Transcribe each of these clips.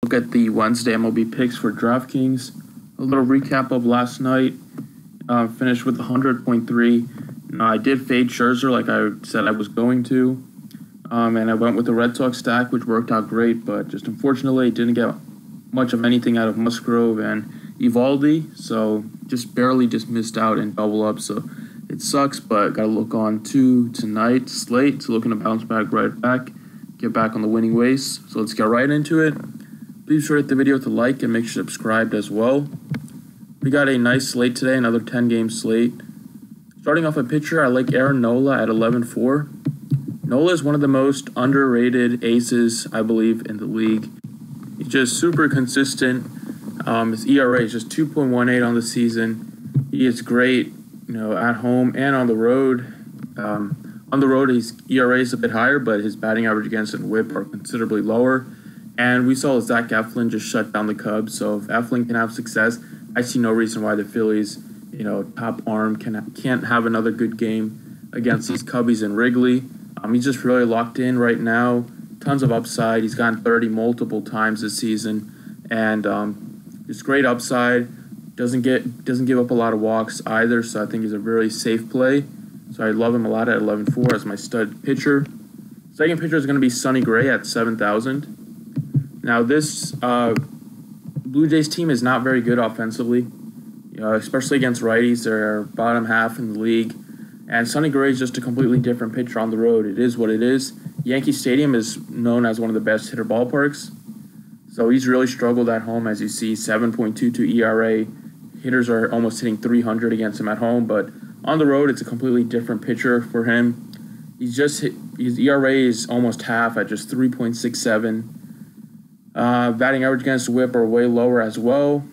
Look at the Wednesday MLB picks for DraftKings. A little recap of last night. Finished with 100.3. I did fade Scherzer like I said I was going to. And I went with the Red Sox stack, which worked out great, but just unfortunately didn't get much of anything out of Musgrove and Evaldi, so just barely missed out in double up. So it sucks, but got to look on to tonight slate. So looking to bounce back, get back on the winning ways. So let's get right into it. Please sure to hit the video with a like and make sure you're subscribed as well. We got a nice slate today, another 10-game slate. Starting off a pitcher, I like Aaron Nola at 11-4. Nola is one of the most underrated aces, I believe, in the league. He's just super consistent. His ERA is just 2.18 on the season. He is great, at home and on the road. On the road, his ERA is a bit higher, but his batting average against and WHIP are considerably lower. And we saw Zach Eflin just shut down the Cubs. So if Eflin can have success, I see no reason why the Phillies, top arm can't have another good game against these Cubbies in Wrigley. He's just really locked in right now. Tons of upside. He's gotten 30 multiple times this season, and just great upside. Doesn't give up a lot of walks either. So I think he's a very safe play. So I love him a lot at 11-4 as my stud pitcher. Second pitcher is going to be Sonny Gray at 7,000. Now this Blue Jays team is not very good offensively, especially against righties. They're bottom half in the league. And Sonny Gray is just a completely different pitcher on the road. It is what it is. Yankee Stadium is known as one of the best hitter ballparks. So he's really struggled at home, as you see, 7.22 ERA. Hitters are almost hitting 300 against him at home. But on the road, it's a completely different pitcher for him. His ERA is almost half at just 3.67. Batting average against WHIP are way lower as well.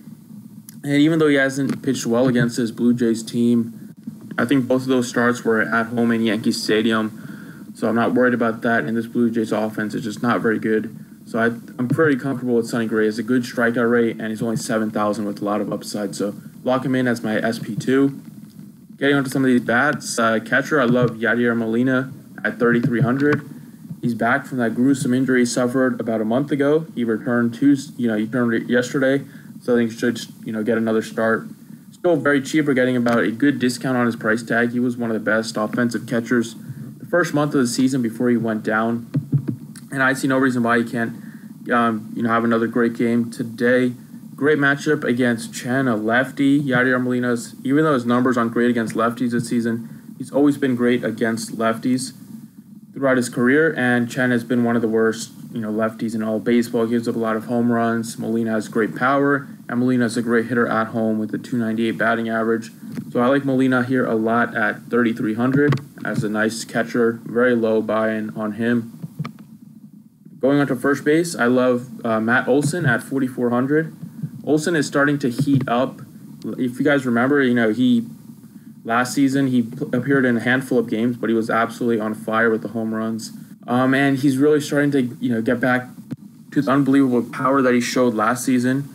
And even though he hasn't pitched well against his Blue Jays team, I think both of those starts were at home in Yankee Stadium, so I'm not worried about that. And this Blue Jays offense is just not very good. So I'm pretty comfortable with Sonny Gray. He has a good strikeout rate, and he's only 7,000 with a lot of upside. So lock him in as my SP2. Getting onto some of these bats, catcher, I love Yadier Molina at 3,300. He's back from that gruesome injury he suffered about a month ago. He returned he returned yesterday, so I think he should get another start. Still very cheap. We're getting about a good discount on his price tag. He was one of the best offensive catchers the first month of the season before he went down, and I see no reason why he can't have another great game today. Great matchup against Chen, a lefty. Yadier Molina's, even though his numbers aren't great against lefties this season, he's always been great against lefties throughout his career, and Chen has been one of the worst lefties in all baseball. He gives up a lot of home runs. Molina has great power, and Molina is a great hitter at home with a 298 batting average. So I like Molina here a lot at 3,300 as a nice catcher. Very low buy-in on him. Going on to first base, I love Matt Olson at 4,400. Olson is starting to heat up. If you guys remember, last season he appeared in a handful of games, but he was absolutely on fire with the home runs. And he's really starting to get back to the unbelievable power that he showed last season.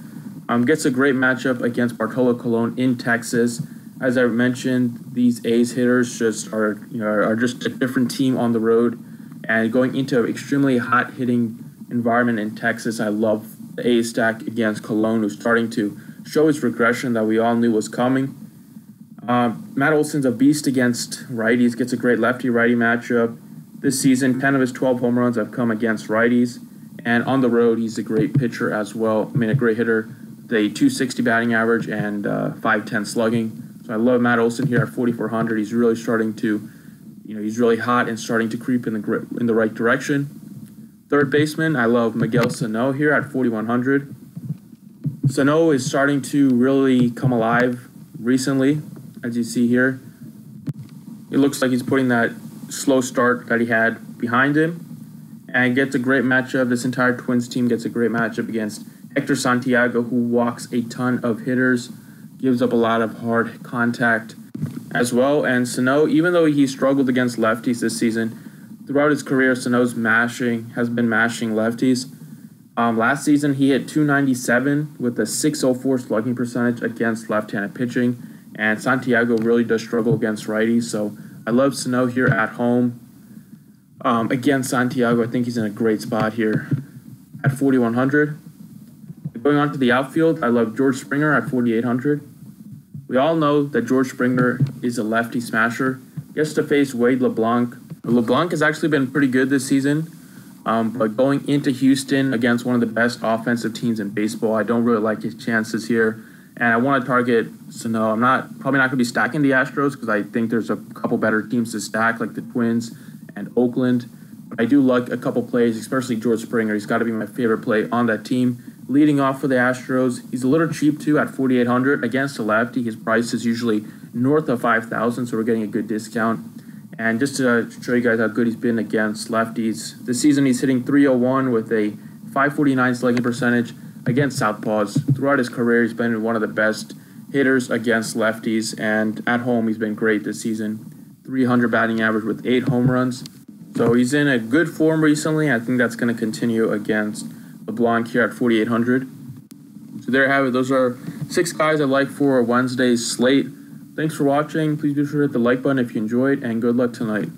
Gets a great matchup against Bartolo Colon in Texas. As I mentioned, these A's hitters are just a different team on the road. And going into an extremely hot hitting environment in Texas, I love the A's stack against Colon, who's starting to show his regression that we all knew was coming. Matt Olson's a beast against righties. Gets a great lefty-righty matchup. This season, 10 of his 12 home runs have come against righties. And on the road, he's a great pitcher as well. A great hitter. The 260 batting average and 510 slugging. So I love Matt Olson here at 4,400. He's really starting to, he's really hot and starting to creep in the right direction. Third baseman, I love Miguel Sano here at 4,100. Sano is starting to really come alive recently, as you see here. It looks like he's putting that slow start that he had behind him and gets a great matchup. This entire Twins team gets a great matchup against Hector Santiago, who walks a ton of hitters, gives up a lot of hard contact as well. And Sano, even though he struggled against lefties this season, throughout his career, Sano's has been mashing lefties. Last season, he hit 297 with a 604 slugging percentage against left-handed pitching, and Santiago really does struggle against righties. So I love Sano here at home. Against Santiago, I think he's in a great spot here at 4,100. Going on to the outfield, I love George Springer at 4,800. We all know that George Springer is a lefty smasher. He has to face Wade LeBlanc. LeBlanc has actually been pretty good this season, but going into Houston against one of the best offensive teams in baseball, I don't really like his chances here. And I want to target Sano. I'm probably not going to be stacking the Astros because I think there's a couple better teams to stack, like the Twins and Oakland. But I do like a couple plays, especially George Springer. He's got to be my favorite play on that team. Leading off for the Astros, he's a little cheap too at 4,800 against a lefty. His price is usually north of 5,000, so we're getting a good discount. And just to show you guys how good he's been against lefties, this season he's hitting 301 with a 549 slugging percentage against southpaws. Throughout his career, he's been one of the best hitters against lefties, and at home he's been great this season. 300 batting average with 8 home runs. So he's in a good form recently. I think that's going to continue against LeBlanc here at 4,800. So there you have it. Those are 6 guys I like for Wednesday's slate. Thanks for watching. Please be sure to hit the like button if you enjoyed, and good luck tonight.